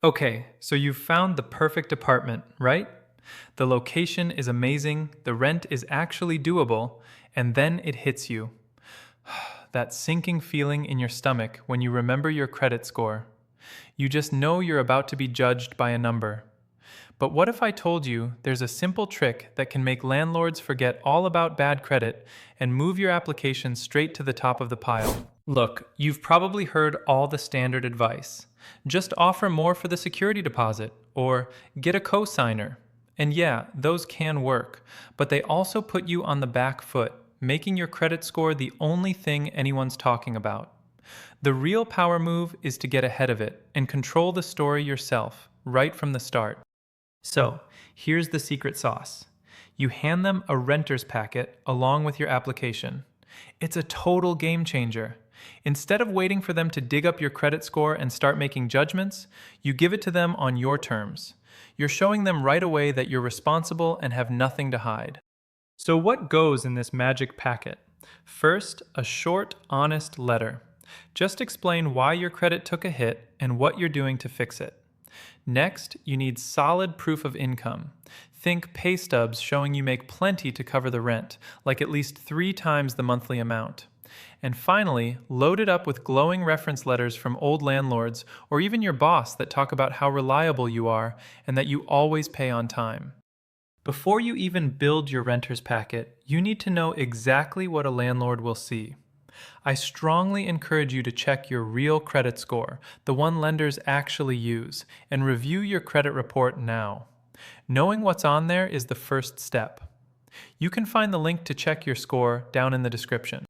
Okay, so you've found the perfect apartment, right? The location is amazing, the rent is actually doable, and then it hits you. That sinking feeling in your stomach when you remember your credit score. You just know you're about to be judged by a number. But what if I told you there's a simple trick that can make landlords forget all about bad credit and move your application straight to the top of the pile? Look, you've probably heard all the standard advice. Just offer more for the security deposit, or get a cosigner. And yeah, those can work, but they also put you on the back foot, making your credit score the only thing anyone's talking about. The real power move is to get ahead of it and control the story yourself, right from the start. So, here's the secret sauce. You hand them a renter's packet along with your application. It's a total game changer. Instead of waiting for them to dig up your credit score and start making judgments, you give it to them on your terms. You're showing them right away that you're responsible and have nothing to hide. So what goes in this magic packet? First, a short, honest letter. Just explain why your credit took a hit and what you're doing to fix it. Next, you need solid proof of income. Think pay stubs showing you make plenty to cover the rent, like at least 3 times the monthly amount. And finally, load it up with glowing reference letters from old landlords or even your boss that talk about how reliable you are and that you always pay on time. Before you even build your renter's packet, you need to know exactly what a landlord will see. I strongly encourage you to check your real credit score, the one lenders actually use, and review your credit report now. Knowing what's on there is the first step. You can find the link to check your score down in the description.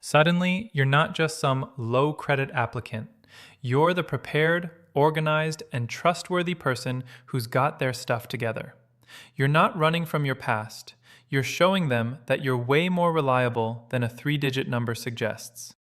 Suddenly, you're not just some low credit applicant. You're the prepared, organized, and trustworthy person who's got their stuff together. You're not running from your past. You're showing them that you're way more reliable than a 3-digit number suggests.